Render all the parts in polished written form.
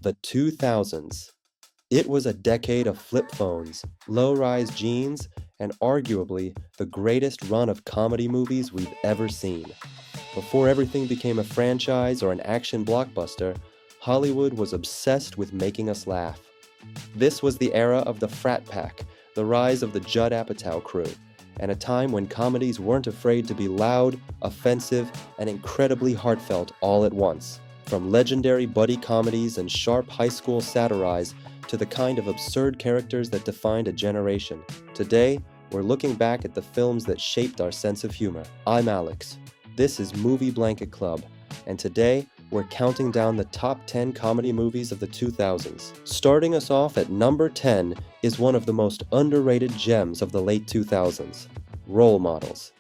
The 2000s. It was a decade of flip phones, low-rise jeans, and arguably the greatest run of comedy movies we've ever seen. Before everything became a franchise or an action blockbuster, Hollywood was obsessed with making us laugh. This was the era of the frat pack, the rise of the Judd Apatow crew, and a time when comedies weren't afraid to be loud, offensive, and incredibly heartfelt all at once. From legendary buddy comedies and sharp high school satirize to the kind of absurd characters that defined a generation. Today, we're looking back at the films that shaped our sense of humor. I'm Alex. This is Movie Blanket Club, and today, we're counting down the top 10 comedy movies of the 2000s. Starting us off at number 10 is one of the most underrated gems of the late 2000s, Role Models.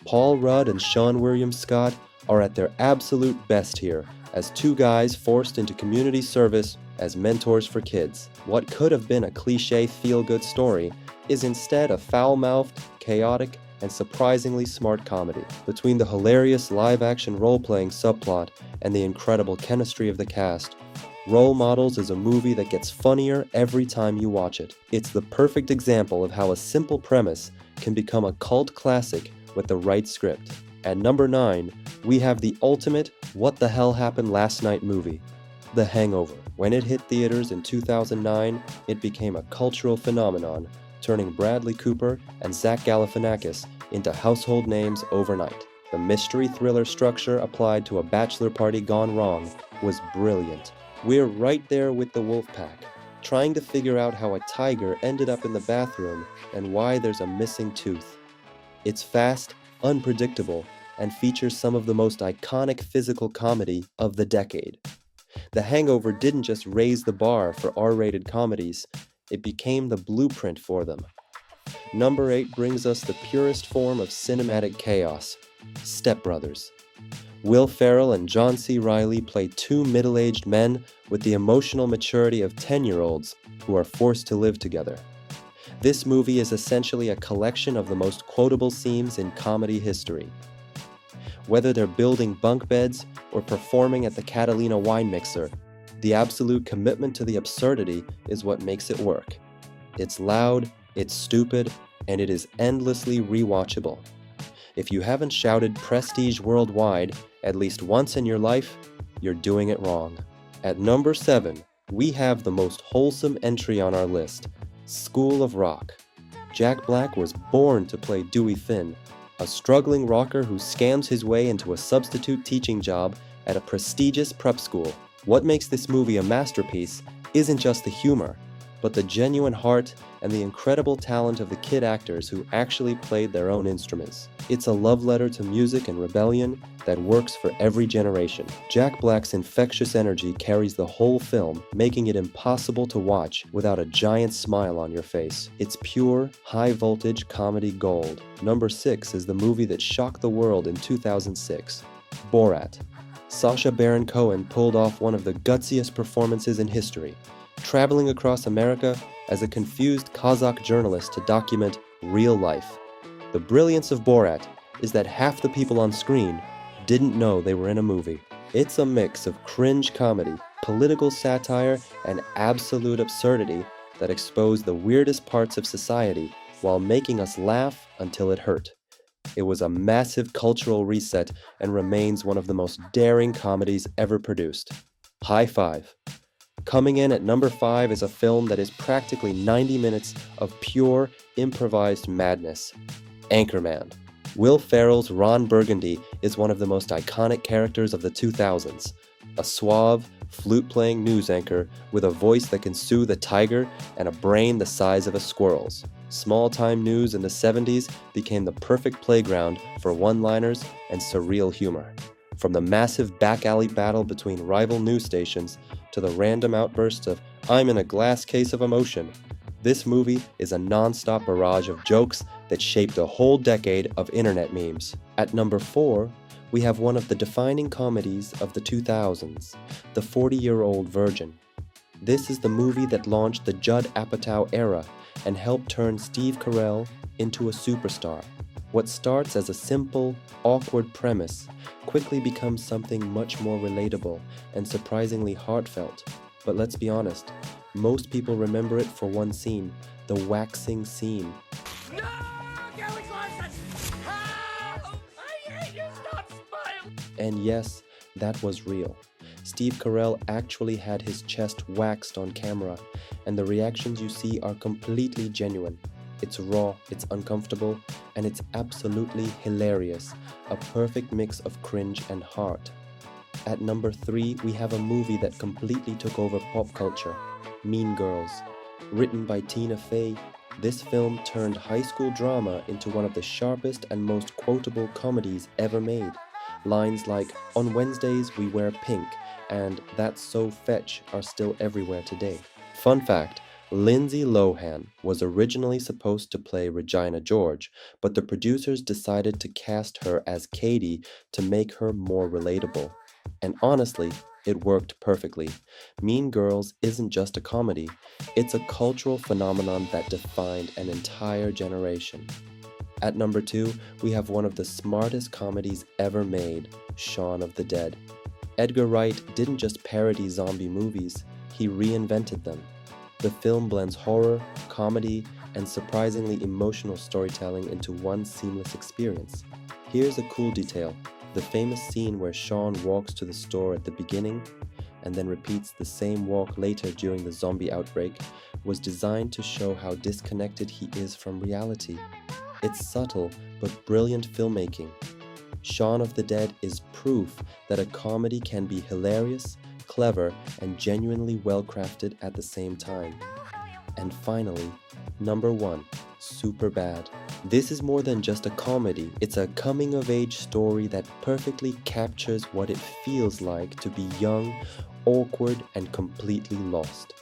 Paul Rudd and Seann William Scott are at their absolute best here as two guys forced into community service as mentors for kids. What could have been a cliché feel-good story is instead a foul-mouthed, chaotic, and surprisingly smart comedy. Between the hilarious live-action role-playing subplot and the incredible chemistry of the cast, Role Models is a movie that gets funnier every time you watch it. It's the perfect example of how a simple premise can become a cult classic with the right script. At number 9, we have the ultimate what the hell happened last night movie, The Hangover. When it hit theaters in 2009, it became a cultural phenomenon, turning Bradley Cooper and Zach Galifianakis into household names overnight. The mystery thriller structure applied to a bachelor party gone wrong was brilliant. We're right there with the wolf pack, trying to figure out how a tiger ended up in the bathroom and why there's a missing tooth. It's fast, unpredictable, and features some of the most iconic physical comedy of the decade. The Hangover didn't just raise the bar for R-rated comedies, it became the blueprint for them. Number 8 brings us the purest form of cinematic chaos, Step Brothers. Will Ferrell and John C. Reilly play two middle-aged men with the emotional maturity of 10-year-olds who are forced to live together. This movie is essentially a collection of the most quotable scenes in comedy history. Whether they're building bunk beds or performing at the Catalina wine mixer, the absolute commitment to the absurdity is what makes it work. It's loud, it's stupid, and it is endlessly rewatchable. If you haven't shouted Prestige worldwide at least once in your life, you're doing it wrong. At number 7, we have the most wholesome entry on our list, School of Rock. Jack Black was born to play Dewey Finn, a struggling rocker who scams his way into a substitute teaching job at a prestigious prep school. What makes this movie a masterpiece isn't just the humor, but the genuine heart and the incredible talent of the kid actors who actually played their own instruments. It's a love letter to music and rebellion that works for every generation. Jack Black's infectious energy carries the whole film, making it impossible to watch without a giant smile on your face. It's pure, high-voltage comedy gold. Number 6 is the movie that shocked the world in 2006, Borat. Sacha Baron Cohen pulled off one of the gutsiest performances in history, traveling across America as a confused Kazakh journalist to document real life. The brilliance of Borat is that half the people on screen didn't know they were in a movie. It's a mix of cringe comedy, political satire, and absolute absurdity that expose the weirdest parts of society while making us laugh until it hurt. It was a massive cultural reset and remains one of the most daring comedies ever produced. High five. Coming in at number 5 is a film that is practically 90 minutes of pure, improvised madness, Anchorman. Will Ferrell's Ron Burgundy is one of the most iconic characters of the 2000s, a suave, flute-playing news anchor with a voice that can soothe a tiger and a brain the size of a squirrel's. Small-time news in the 70s became the perfect playground for one-liners and surreal humor. From the massive back-alley battle between rival news stations to the random outbursts of "I'm in a glass case of emotion," this movie is a non-stop barrage of jokes that shaped a whole decade of internet memes. At number 4, we have one of the defining comedies of the 2000s, The 40-Year-Old Virgin. This is the movie that launched the Judd Apatow era and helped turn Steve Carell into a superstar. What starts as a simple, awkward premise quickly becomes something much more relatable and surprisingly heartfelt. But let's be honest, most people remember it for one scene, the waxing scene. No! Gary Larson! Help! I hate you! Stop smiling! And yes, that was real. Steve Carell actually had his chest waxed on camera, and the reactions you see are completely genuine. It's raw, it's uncomfortable, and it's absolutely hilarious, a perfect mix of cringe and heart. At number 3, we have a movie that completely took over pop culture, Mean Girls. Written by Tina Fey, this film turned high school drama into one of the sharpest and most quotable comedies ever made. Lines like, "On Wednesdays we wear pink," and "That's so fetch" are still everywhere today. Fun fact, Lindsay Lohan was originally supposed to play Regina George, but the producers decided to cast her as Katie to make her more relatable. And honestly, it worked perfectly. Mean Girls isn't just a comedy, it's a cultural phenomenon that defined an entire generation. At number 2, we have one of the smartest comedies ever made, Shaun of the Dead. Edgar Wright didn't just parody zombie movies, he reinvented them. The film blends horror, comedy, and surprisingly emotional storytelling into one seamless experience. Here's a cool detail. The famous scene where Shaun walks to the store at the beginning and then repeats the same walk later during the zombie outbreak was designed to show how disconnected he is from reality. It's subtle but brilliant filmmaking. Shaun of the Dead is proof that a comedy can be hilarious, clever, and genuinely well-crafted at the same time. And finally, number 1, Superbad. This is more than just a comedy, it's a coming-of-age story that perfectly captures what it feels like to be young, awkward, and completely lost.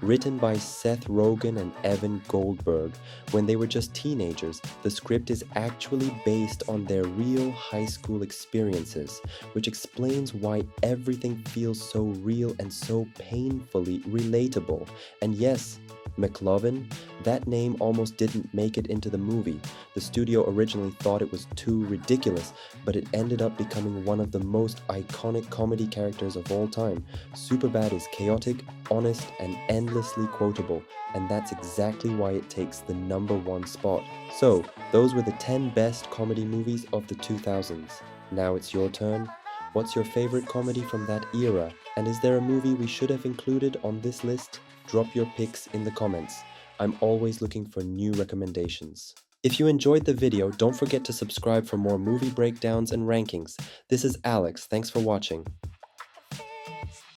Written by Seth Rogen and Evan Goldberg when they were just teenagers, the script is actually based on their real high school experiences, which explains why everything feels so real and so painfully relatable. And yes, McLovin, that name almost didn't make it into the movie. The studio originally thought it was too ridiculous, but it ended up becoming one of the most iconic comedy characters of all time. Superbad is chaotic, honest, and endlessly quotable, and that's exactly why it takes the number 1 spot. So, those were the 10 best comedy movies of the 2000s. Now it's your turn. What's your favorite comedy from that era? And is there a movie we should have included on this list? Drop your picks in the comments. I'm always looking for new recommendations. If you enjoyed the video, don't forget to subscribe for more movie breakdowns and rankings. This is Alex, thanks for watching.